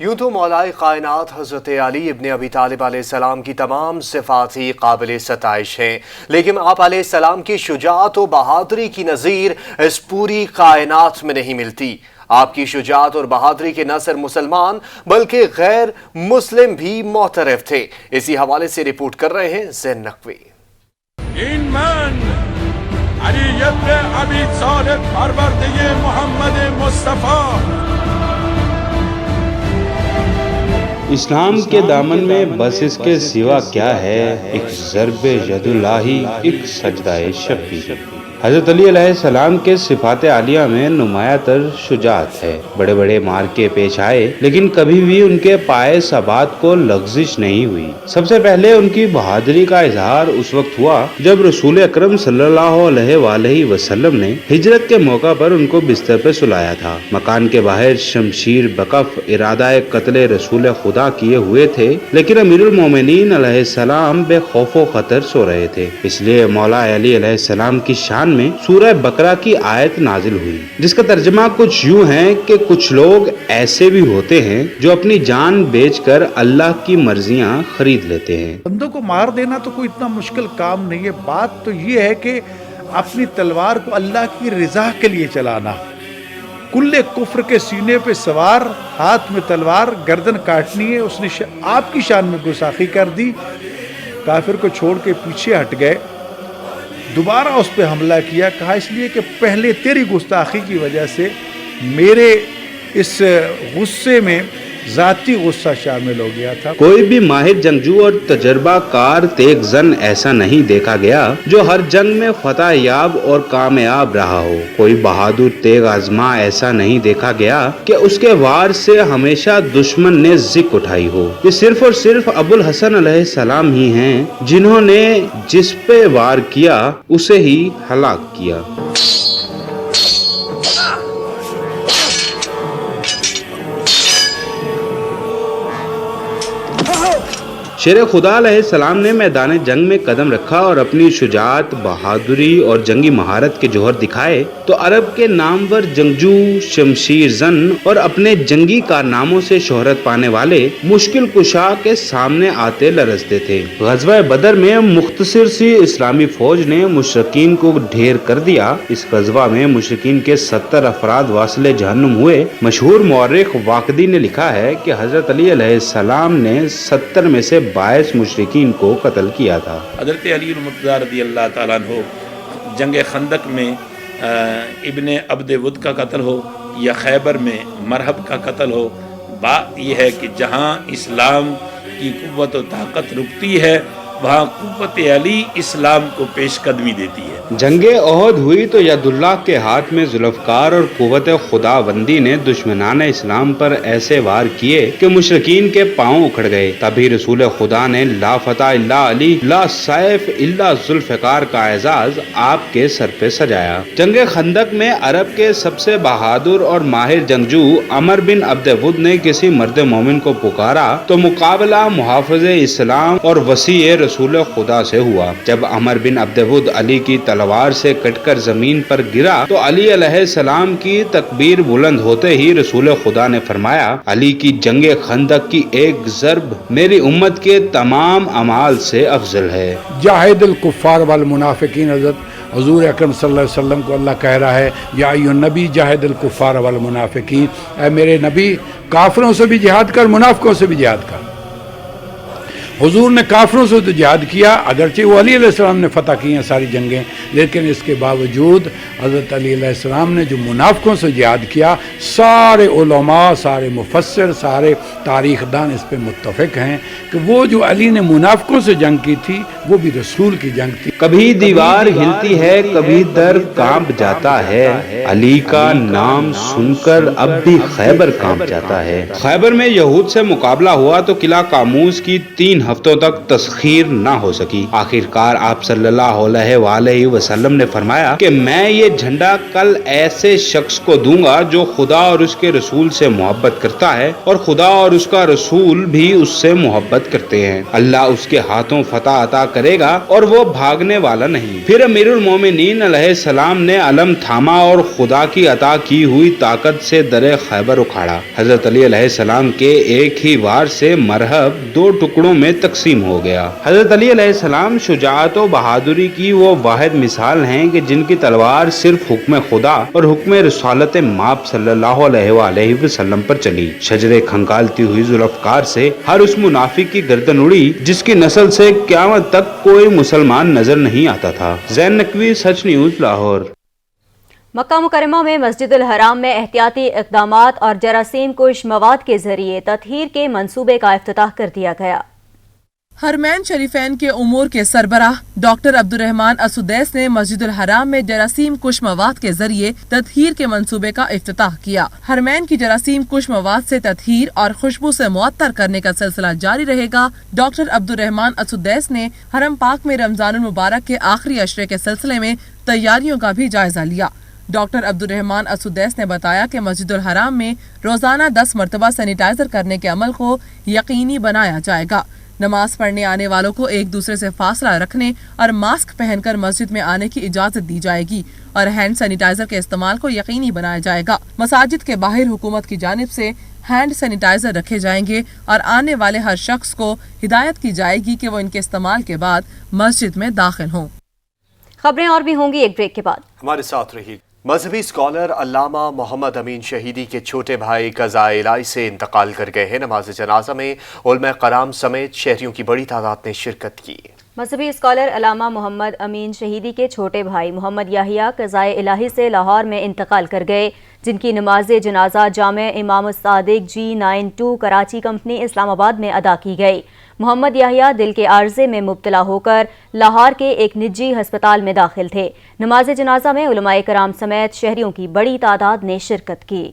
यूं तो मौलाए कायनात हज़रत अली इब्न अबी तालिब अलैहिस्सलाम की तमाम सिफ़ात ही काबिल सताइश हैं, लेकिन आप अलैहिस्सलाम की शुजाअत और बहादुरी की नज़ीर इस पूरी कायनात में नहीं मिलती। आपकी शुजाअत और बहादुरी के न सिर्फ मुसलमान बल्कि गैर मुस्लिम भी मोतरफ थे। इसी हवाले से रिपोर्ट कर रहे हैं ज़ैन नकवी। अली इब्न अबी तालिब परवरदिगे मोहम्मद मुस्तफा। इस्लाम के दामन में बस इसके सिवा क्या है, एक ज़र्बे यदुल्लाही, एक सजदाए शफी। हज़रत अली अलैहिस्सलाम के सिफात आलिया में नुमाया तर शुजाअत है। बड़े बड़े मार्के पेश आए लेकिन कभी भी उनके पाए सबात को लग़ज़िश नहीं हुई। सबसे पहले उनकी बहादुरी का इजहार उस वक्त हुआ जब रसूल अकरम सल्लल्लाहु अलैहि वसल्लम ने हिजरत के मौका पर उनको बिस्तर पर सुलाया था। मकान के बाहर शमशीर बकफ इरादा कत्ल रसूल खुदा किए हुए थे, लेकिन अमीरुल मोमिनीन अलैहिस्सलाम बेखौफ व खतर सो रहे थे। इसलिए मौला अली अलैहिस्सलाम की शान में सूरह बकरा की आयत नाजिल हुई, जिसका तर्जमा कुछ यूं है कि कुछ लोग ऐसे भी होते हैं जो अपनी जान बेचकर अल्लाह की मर्जियां खरीद लेते हैं। बंदों को मार देना तो कोई इतना मुश्किल काम नहीं है। बात तो ये है कि अपनी तलवार को अल्लाह की रजा के लिए चलाना। कुल्ले कुफ्र के सीने पे सवार, हाथ में तलवार, गर्दन काटनी है। उसने आपकी शान में गुस्ताखी कर दी, काफिर को छोड़ के पीछे हट गए, दोबारा उस पर हमला किया। कहा इसलिए कि पहले तेरी गुस्ताखी की वजह से मेरे इस गुस्से में ज़ाती गुस्सा शामिल हो गया था। कोई भी माहिर जंगजू और तजर्बाकार तेग जन ऐसा नहीं देखा गया जो हर जंग में फतह याब और कामयाब रहा हो। कोई बहादुर तेग आजमा ऐसा नहीं देखा गया कि उसके वार से हमेशा दुश्मन ने जिक उठाई हो। ये सिर्फ और सिर्फ अबुल हसन अलैहिस्सलाम ही हैं जिन्होंने जिस पे वार किया उसे ही हलाक किया। शेर खुदा अलैहिस्सलाम ने मैदान जंग में कदम रखा और अपनी शुजाअत, बहादुरी और जंगी महारत के जौहर दिखाए तो अरब के नामवर जंगजू, शमशीर जन और अपने जंगी कारनामों से शोहरत पाने वाले मुश्किल कुशा के सामने आते लरजते थे। गज़वा बदर में मुख्तसर सी इस्लामी फौज ने मुशरिकीन को ढेर कर दिया। इस गज़वा में मुशरिकीन के 70 अफराद वासिले जहन्नुम हुए। मशहूर मौर्रिख वाक़दी ने लिखा है कि हज़रत अली अलैहिस्सलाम ने 70 में से 22 मुशरिकीन को कत्ल किया था। हज़रत अली मुर्तज़ा रज़ियल्लाहु ताला अन्हु जंग खंदक में इब्ने अब्द वुद का कत्ल हो या खैबर में मरहब का कत्ल हो, बात यह है कि जहाँ इस्लाम की कुव्वत और ताकत रुकती है वहाँ कुव्वत अली इस्लाम को पेशकदमी देती है। जंगे ओहद हुई तो यदुल्लाह के हाथ में जुल्फ़कार और कुव्वत खुदाबंदी ने दुश्मनान इस्लाम पर ऐसे वार किए कि मुशरिकीन के पांव उखड़ गए। तभी रसूल खुदा ने ला फतह इल्ला अली, ला सैफ इल्ला जुल्फ़कार का एजाज आपके सर पे सजाया। जंगे खंदक में अरब के सबसे बहादुर और माहिर जंगजू अमर बिन अब्द वुद ने किसी मर्द मोमिन को पुकारा तो मुकाबला मुहाफ़िज़ इस्लाम और वसी रसूल खुदा से हुआ। जब अमर बिन अब्द वुद अली की तलवार से कटकर जमीन पर गिरा तो अली अलैहिस्सलाम की तकबीर बुलंद होते ही रसूल खुदा ने फरमाया, अली की जंगे खंदक की एक ज़र्ब मेरी उम्मत के तमाम अमाल से अफजल है। जाहिदुल कुफ़ार वल मुनाफिकीन, हुज़ूर अकरम सल्लल्लाहु अलैहि वसल्लम को अल्लाह कह रहा है, या अय्युहन नबी जाहिदुल कुफ़ार वल मुनाफिकीन, ऐ मेरे नबी काफिरों से भी जिहाद कर, मुनाफिकों से भी जिहाद कर। हुजूर ने काफिरों से तो जिहाद किया, अगरचे वो अली अलैहिस्सलाम ने फतह की हैं सारी जंगें, लेकिन इसके बावजूद हज़रत अली अलैहिस्सलाम ने जो मुनाफिकों से जिहाद किया, सारे उलमा, सारे मुफस्सिर, सारे तारीख़दान इस पे मुत्तफ़िक़ हैं कि वो जो अली ने मुनाफिकों से जंग की थी वो भी रसूल की जंग थी। कभी दीवार हिलती है, कभी दर कांप जाता है, अली का नाम सुनकर अब भी खैबर कांप जाता है। खैबर में यहूद से मुकाबला हुआ तो किला कामूस की 3 हफ्तों तक तस्खीर ना हो सकी। आखिरकार आप सल्लल्लाहु अलैहि वसल्लम ने फरमाया कि मैं ये झंडा कल ऐसे शख्स को दूंगा जो खुदा और उसके रसूल से मोहब्बत करता है और खुदा और उसका रसूल भी उससे मोहब्बत करते हैं। अल्लाह उसके हाथों फतह अता करेगा और वो भागने वाला नहीं। फिर अमीरुल मोमिनीन अलैहिस्सलाम ने अलम थामा और खुदा की अता की हुई ताकत से दरे खैबर उखाड़ा। हजरत अली अलैहिस्सलाम के एक ही वार से मरहब 2 टुकड़ों में तकसीम हो गया। हजरत अली अलैहिस्सलाम शुजाअत और बहादुरी की वो वाहिद मिसाल हैं कि जिनकी तलवार सिर्फ हुक्म खुदा और हुक्म रसालत माप सल्लल्लाहु अलैहि वसल्लम पर चली। शजरे खंगालती हुई जुल्फ़कार से हर उस मुनाफिक की गर्दन उड़ी जिसकी नस्ल से क़यामत तक कोई मुसलमान नजर नहीं आता था। ज़ैन नकवी, सच न्यूज़, लाहौर। मक्का मुकरमा में मस्जिदुल हराम में एहतियाती इक़दामात और जरासीम कुश मवाद के जरिए तत्हीर के मंसूबे का इफ्तिताह कर दिया गया। हरमैन शरीफैन के उमूर के सरबराह डॉक्टर अब्दुर्रहमान असुदैस ने मस्जिदुल हराम में जरासीम कुश मवाद के जरिए तत्हीर के मंसूबे का इफ्तिताह किया। हरमैन की जरासीम कुश मवाद से तत्हीर और खुशबू से मुअत्तर करने का सिलसिला जारी रहेगा। डॉक्टर अब्दुर्रहमान असुदैस ने हरम पाक में रमजानुल मुबारक के आखिरी अशरे के सिलसिले में तैयारियों का भी जायजा लिया। डॉक्टर अब्दुर्रहमान असुदैस ने बताया कि मस्जिदुल हराम में रोजाना 10 मरतबा सैनिटाइजर करने के अमल को यकीनी बनाया जाएगा। नमाज पढ़ने आने वालों को एक दूसरे से फासला रखने और मास्क पहनकर मस्जिद में आने की इजाजत दी जाएगी और हैंड सैनिटाइजर के इस्तेमाल को यकीनी बनाया जाएगा। मसाजिद के बाहर हुकूमत की जानिब से हैंड सैनिटाइजर रखे जाएंगे और आने वाले हर शख्स को हिदायत की जाएगी कि वो इनके इस्तेमाल के बाद मस्जिद में दाखिल हों। खबरें और भी होंगी एक ब्रेक के बाद। हमारे साथ रहिए। मजहबी स्कॉलर अल्लामा मोहम्मद अमीन शहीदी के छोटे भाई क़ज़ाए इलाही से इंतकाल कर गए हैं। नमाज जनाजा में उलमा कराम समेत शहरियों की बड़ी तादाद ने शिरकत की। मजहबी स्कॉलर अल्लामा मोहम्मद अमीन शहीदी के छोटे भाई मोहम्मद याहिया क़ज़ाए इलाही से लाहौर में इंतकाल कर गए, जिनकी नमाज जनाजा जामे इमाम सादिक G92 कराची कंपनी इस्लामाबाद में अदा की गई। मोहम्मद याहिया दिल के आर्जे में मुब्तला होकर लाहौर के एक निजी हस्पताल में दाखिल थे। नमाज जनाजा में उलमाए कराम समेत शहरियों की बड़ी तादाद ने शिरकत की।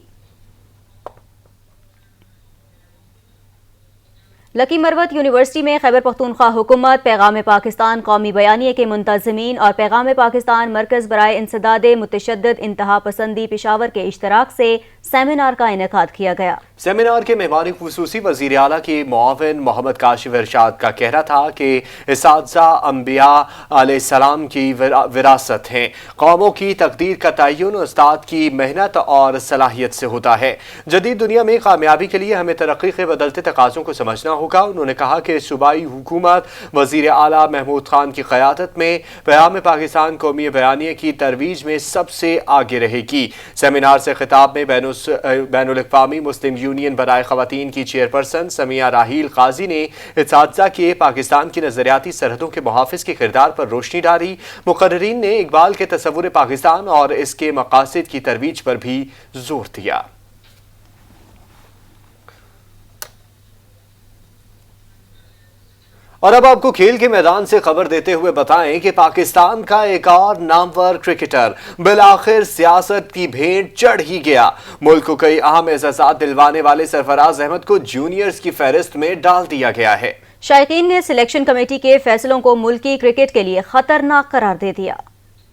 लकी मरवत यूनिवर्सिटी में खैबर पख्तूनख्वा हुकूमत, पैगाम पाकिस्तान कौमी बयानिए के मुंतज़मीन और पैगाम पाकिस्तान मरकज़ बराए इंसदाद मुतशद्दिद इंतहा पसंदी पेशावर के इश्तराक से सेमिनार का इनेकाद किया गया। सेमिनार के मेहमान खुसूसी वज़ीर आला के मुआविन मोहम्मद काशिफ इरशाद का कहना था कि इसातिज़ा अंबिया अलैहिस्सलाम की विरासत हैं। कौमों की तकदीर का तयन उस्ताद की मेहनत और सलाहियत से होता है। जदीद दुनिया में कामयाबी के लिए हमें तरक्की के बदलते तकाज़ों को समझना होगा। उन्होंने कहा कि सूबाई हुकूमत वज़ीर आला महमूद खान की क़यादत में पैगाम पाकिस्तान कौमी बयानिए की तरवीज में सबसे आगे रहेगी। सेमिनार से खिताब में बैनुल अक़वामी मुस्लिम यूनियन बराए ख़वातीन की चेयरपर्सन समिया राहील काजी ने इसातिज़ा के पाकिस्तान की नज़रियाती सरहदों के मुहाफ़िज़ के किरदार पर रोशनी डाली। मुक़र्रिरीन ने इक़बाल के तसव्वुर पाकिस्तान और इसके मक़ासिद की तरवीज पर भी जोर दिया। और अब आपको खेल के मैदान से खबर देते हुए बताएं कि पाकिस्तान का एक और नामवर क्रिकेटर बिलाखिर सियासत की भेंट चढ़ ही गया। मुल्क को कई अहम एहसास दिलवाने वाले सरफराज अहमद को जूनियर्स की फहरिस्त में डाल दिया गया है। शायकीन ने सिलेक्शन कमेटी के फैसलों को मुल्की क्रिकेट के लिए खतरनाक करार दे दिया।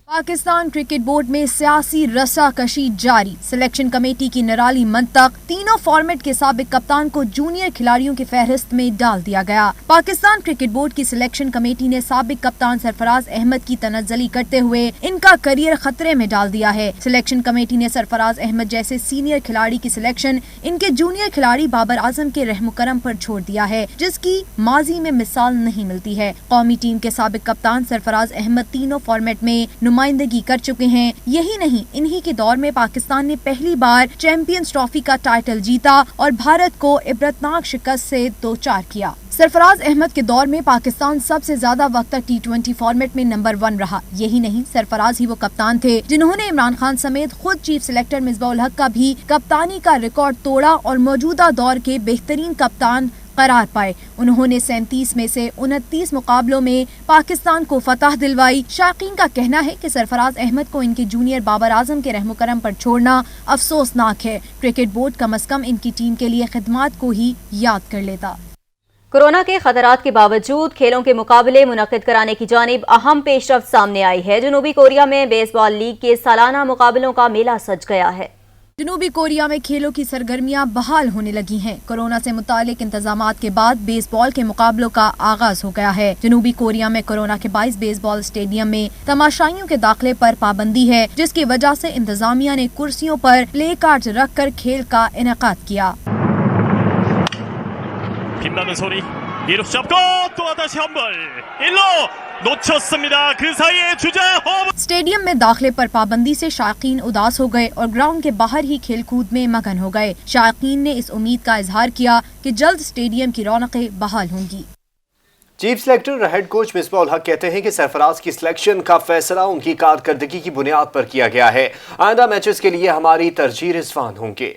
पाकिस्तान क्रिकेट बोर्ड में सियासी रस्साकशी जारी। सिलेक्शन कमेटी की निराली मंतक, तीनों फॉर्मेट के साबिक कप्तान को जूनियर खिलाड़ियों की फहरिस्त में डाल दिया गया। पाकिस्तान क्रिकेट बोर्ड की सिलेक्शन कमेटी ने साबिक कप्तान सरफराज अहमद की तनज़्ज़ुली करते हुए इनका करियर खतरे में डाल दिया है। सिलेक्शन कमेटी ने सरफराज अहमद जैसे सीनियर खिलाड़ी की सिलेक्शन इनके जूनियर खिलाड़ी बाबर आजम के रहम करम पर छोड़ दिया है, जिसकी माजी में मिसाल नहीं मिलती है। कौमी टीम के साबिक कप्तान सरफराज अहमद तीनों फॉर्मेट में नुमाइंदगी कर चुके हैं। यही नहीं, इन्हीं के दौर में पाकिस्तान ने पहली बार चैंपियंस ट्रॉफी का टाइटल जीता और भारत को इबरतनाक शिकस्त से दो चार किया। सरफराज अहमद के दौर में पाकिस्तान सबसे ज्यादा वक्त तक T20 फॉर्मेट में नंबर 1 रहा। यही नहीं, सरफराज ही वो कप्तान थे जिन्होंने इमरान खान समेत खुद चीफ सिलेक्टर मिसबाह उल हक का भी कप्तानी का रिकॉर्ड तोड़ा और मौजूदा दौर के बेहतरीन कप्तान करार पाए। उन्होंने 37 में से 29 मुकाबलों में पाकिस्तान को फतह दिलवाई। शायकीन का कहना है कि सरफराज अहमद को इनके जूनियर बाबर आजम के रहम करम पर छोड़ना अफसोसनाक है। क्रिकेट बोर्ड कम अज कम इनकी टीम के लिए खिदमात को ही याद कर लेता। कोरोना के खतरात के बावजूद खेलों के मुकाबले मुनक्किद कराने की जानिब अहम पेशरफ्त सामने आई है। जनूबी कोरिया में बेसबॉल लीग के सालाना मुकाबलों का मेला सज गया है। जनूबी कोरिया में खेलों की सरगर्मियां बहाल होने लगी हैं। कोरोना से मुतालिक इंतजामात के बाद बेसबॉल के मुकाबलों का आगाज हो गया है। जनूबी कोरिया में कोरोना के 22 बेसबॉल स्टेडियम में तमाशाइयों के दाखिले पर पाबंदी है, जिसकी वजह से इंतजामिया ने कुर्सियों पर प्ले कार्ड रख कर खेल का इनेकाद किया। 빛나는 소리 이루 잡고 또 다시 한 번 1루 놓쳤습니다. 그 사이에 주자 홈। स्टेडियम में दाखिले पर पाबंदी से शायकीन उदास हो गए और ग्राउंड के बाहर ही खेल कूद में मगन हो गए। शायकीन ने इस उम्मीद का इजहार किया कि जल्द स्टेडियम की रौनकें बहाल होंगी। Chief selector head coach Misbah ul Haq कहते हैं कि सरफराज की सिलेक्शन का फैसला उनकी कारकर्दगी की बुनियाद पर किया गया है। आइंदा मैचेस के लिए हमारी तरजीह रिजवान होंगे।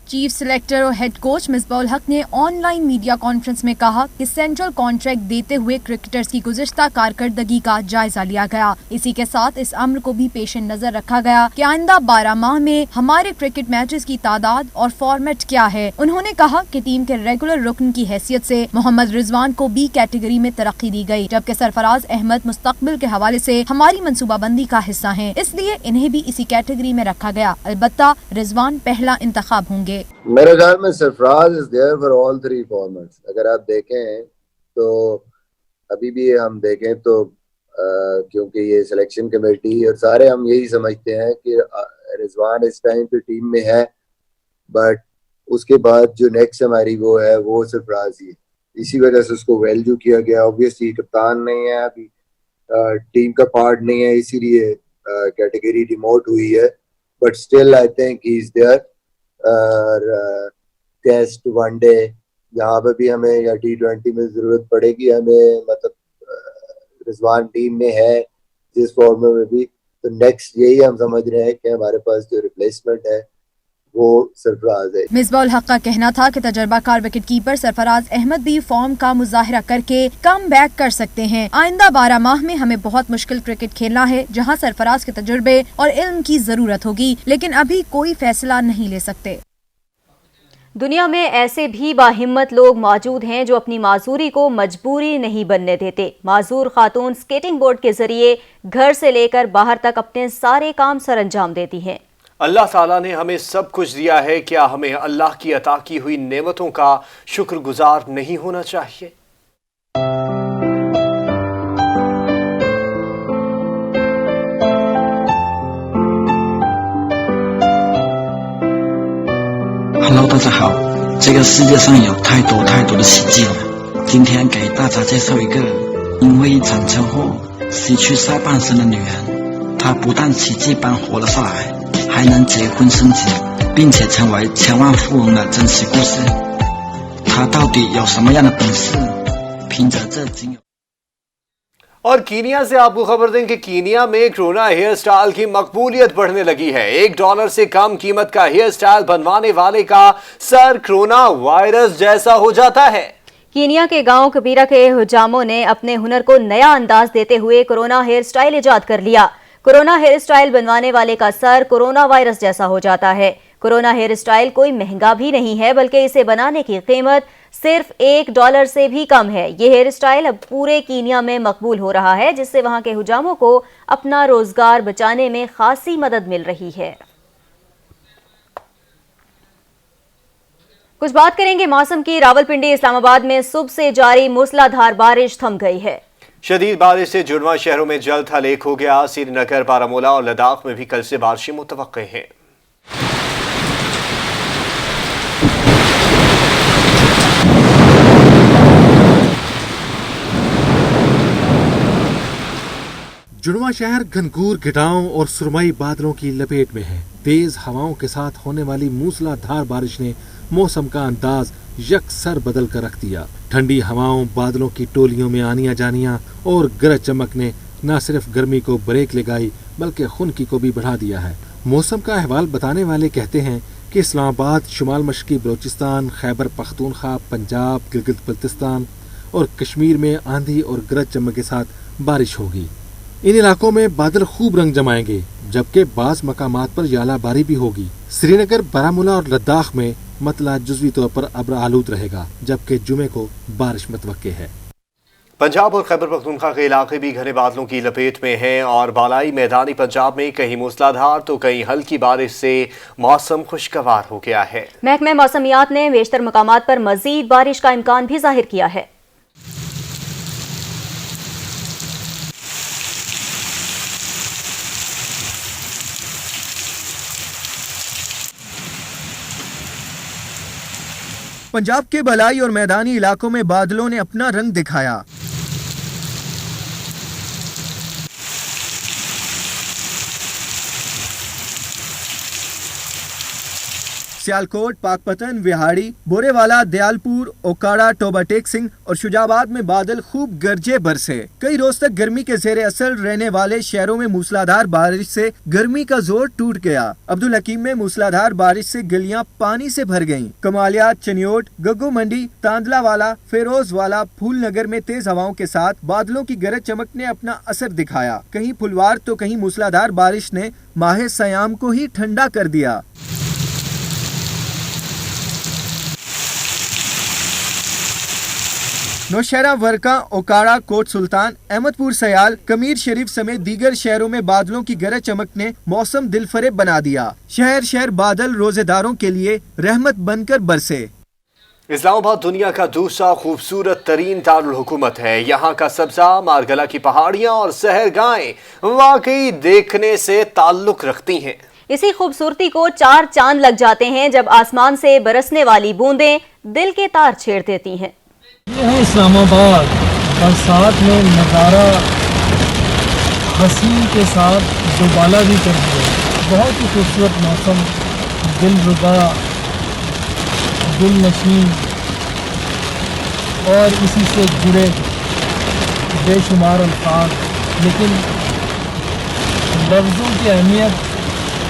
चीफ सेलेक्टर और हेड कोच मिसबाह उल हक ने ऑनलाइन मीडिया कॉन्फ्रेंस में कहा कि सेंट्रल कॉन्ट्रैक्ट देते हुए क्रिकेटर्स की गुज़िश्ता कारकर्दगी का जायजा लिया गया। इसी के साथ इस अम्र को भी पेश नजर रखा गया कि आइंदा 12 माह में हमारे क्रिकेट मैचेस की तादाद और फॉर्मेट क्या है। उन्होंने कहा कि टीम के रेगुलर रुकन की हैसियत से मोहम्मद रिजवान को बी कैटेगरी में तरक्की दी गई, जबकि सरफराज अहमद मुस्तकबिल के हवाले से हमारी मनसूबाबंदी का हिस्सा है, इसलिए इन्हें भी इसी कैटेगरी में रखा गया। अलबत्ता रिजवान पहला इंतखाब होंगे। मेरे ख्याल में Sarfaraz is there for all 3 formats. अगर आप देखें تو ابھی بھی ہم دیکھیں تو کیونکہ یہ سلیکشن کمیٹی اور سارے ہم یہی سمجھتے ہیں کہ رضوان اس ٹائم پہ ٹیم میں ہے، بٹ اس کے بعد جو نیکسٹ ہماری وہ ہے وہ سرفراز ہی ہے، اسی وجہ سے اس کو ویلیو کیا گیا. اوبویسلی کپتان نہیں ہے ابھی، ٹیم کا پارٹ نہیں ہے، اسی لیے کیٹیگری ڈیموٹ ہوئی ہے، but still I think he is there. Test one day جہاں پہ بھی ہمیں یا T20 میں ضرورت پڑے گی ہمیں، مطلب رضوان ٹیم میں ہے جس فارم میں بھی، تو نیکسٹ یہی ہم سمجھ رہے ہیں کہ ہمارے پاس جو ریپلیسمنٹ ہے وہ سرفراز ہے. مصباح الحق کا کہنا تھا کہ تجربہ کار وکٹ کیپر سرفراز احمد بھی فارم کا مظاہرہ کر کے کم بیک کر سکتے ہیں. آئندہ 12 ماہ میں ہمیں بہت مشکل کرکٹ کھیلنا ہے جہاں سرفراز کے تجربے اور علم کی ضرورت ہوگی، لیکن ابھی کوئی فیصلہ نہیں لے سکتے. دنیا میں ایسے بھی باہمت لوگ موجود ہیں جو اپنی معذوری کو مجبوری نہیں بننے دیتے. معذور خاتون سکیٹنگ بورڈ کے ذریعے گھر سے لے کر باہر تک اپنے سارے کام سر انجام دیتی ہیں. اللہ تعالیٰ نے ہمیں سب کچھ دیا ہے، کیا ہمیں اللہ کی عطا کی ہوئی نعمتوں کا شکر گزار نہیں ہونا چاہیے؟ Hello， 大家好。这个世界上有太多的奇迹了。今天给大家介绍一个因为一场车祸失去下半身的女人，她不但奇迹般活了下来，还能结婚生子，并且成为千万富翁的真实故事。她到底有什么样的本事？凭着这仅有。اور کینیا سے آپ کو خبر دیں کہ کینیا میں کرونا ہیئر سٹائل کی مقبولیت بڑھنے لگی ہے. $1 سے کم قیمت کا ہیئر سٹائل بنوانے والے کا سر کرونا وائرس جیسا ہو جاتا ہے. کینیا کے گاؤں کبیرہ کے حجاموں نے اپنے ہنر کو نیا انداز دیتے ہوئے کرونا ہیئر سٹائل ایجاد کر لیا. کرونا ہیئر سٹائل بنوانے والے کا سر کرونا وائرس جیسا ہو جاتا ہے. کرونا ہیئر سٹائل کوئی مہنگا بھی نہیں ہے، بلکہ اسے بنانے کی قیمت صرف $1 سے بھی کم ہے. یہ ہیئر سٹائل اب پورے کینیا میں مقبول ہو رہا ہے، جس سے وہاں کے حجاموں کو اپنا روزگار بچانے میں خاصی مدد مل رہی ہے. کچھ بات کریں گے موسم کی. راولپنڈی اسلام آباد میں صبح سے جاری موسلا دھار بارش تھم گئی ہے. شدید بارش سے جڑواں شہروں میں جلد ہلاک ہو گیا. سری نگر، بارہمولہ اور لداخ میں بھی کل سے بارشیں متوقع ہیں. جڑواں شہر گھنگور گھٹاؤں اور سرمائی بادلوں کی لپیٹ میں ہے. تیز ہواؤں کے ساتھ ہونے والی موسلا دھار بارش نے موسم کا انداز یکسر بدل کر رکھ دیا. ٹھنڈی ہواؤں، بادلوں کی ٹولیوں میں آنیاں جانیاں اور گرج چمک نے نہ صرف گرمی کو بریک لگائی بلکہ خنکی کو بھی بڑھا دیا ہے. موسم کا احوال بتانے والے کہتے ہیں کہ اسلام آباد، شمال مشرقی بلوچستان، خیبر پختونخوا، پنجاب، گلگت بلتستان اور کشمیر میں آندھی اور گرج چمک کے ساتھ بارش ہوگی. ان علاقوں میں بادل خوب رنگ جمائیں گے، جبکہ بعض مقامات پر ژالہ باری بھی ہوگی. سری نگر، بارہمولہ اور لداخ میں مطلع جزوی طور پر ابر آلود رہے گا، جبکہ جمعے کو بارش متوقع ہے. پنجاب اور خیبر پختونخوا کے علاقے بھی گھنے بادلوں کی لپیٹ میں ہیں اور بالائی میدانی پنجاب میں کہیں موسلا دھار تو کہیں ہلکی بارش سے موسم خوشگوار ہو گیا ہے. محکمہ موسمیات نے بیشتر مقامات پر مزید بارش کا امکان بھی ظاہر کیا ہے. پنجاب کے بالائی اور میدانی علاقوں میں بادلوں نے اپنا رنگ دکھایا. سیالکوٹ، پاک پتن، وہاڑی، بورے والا، دیالپور، اوکاڑا، ٹوبا ٹیک سنگھ اور شجاباد میں بادل خوب گرجے برسے. کئی روز تک گرمی کے زیر اثر رہنے والے شہروں میں موسلادھار بارش سے گرمی کا زور ٹوٹ گیا. عبدالحکیم میں موسلادھار بارش سے گلیاں پانی سے بھر گئیں. کمالیات، چنیوٹ، گگو منڈی، تاندلا والا، فیروز والا، پھول نگر میں تیز ہواؤں کے ساتھ بادلوں کی گرج چمک نے اپنا اثر دکھایا. کہیں پھلوار تو کہیں موسلادھار بارش نے ماہ سیام کو ہی ٹھنڈا کر دیا. نوشہرہ، ورکا، اوکاڑا، کوٹ سلطان، احمد پور سیال، کمیر شریف سمیت دیگر شہروں میں بادلوں کی گرج چمک نے موسم دل فریب بنا دیا. شہر شہر بادل روزے داروں کے لیے رحمت بن کر برسے. इस्लामाबाद दुनिया का दूसरा खूबसूरत तरीन दारुल हुकूमत है। यहाँ का सब्जा, मारगला की पहाड़ियाँ और सहरगाहें वाकई देखने से ताल्लुक रखती हैं। इसी खूबसूरती को 4 चांद लग जाते हैं जब आसमान से बरसने वाली बूंदें दिल के तार छेड़ देती हैं। ये है इस्लामाबाद, बरसात में नज़ारा हसीन के साथ दुबाला भी कर दिया। बहुत ही खूबसूरत मौसम, दिलरुबा, दिलनशीं और इसी से जुड़े बेशुमार अल्फाज, लेकिन लफ्ज़ों की अहमियत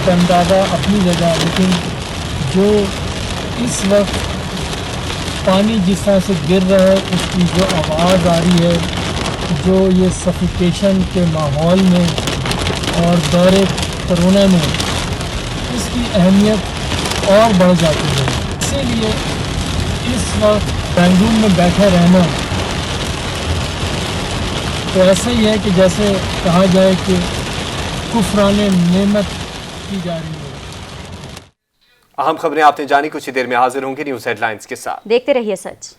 का अंदाज़ा अपनी जगह, लेकिन जो इस वक्त पानी जिस तरह से गिर रहा है उसकी जो आवाज़ आ रही है, जो ये सफिकेशन के माहौल में और दौरे कोरोना में इसकी अहमियत और बढ़ जाती है। इसीलिए इस वक्त बेंगलुरु में बैठे रहना तो ऐसा ही है कि जैसे कहा जाए कि कुफराने नेमत की जा रही है। अहम खबरें आपने जानी, कुछ ही देर में हाजिर होंगे न्यूज़ हेडलाइंस के साथ। देखते रहिए सच।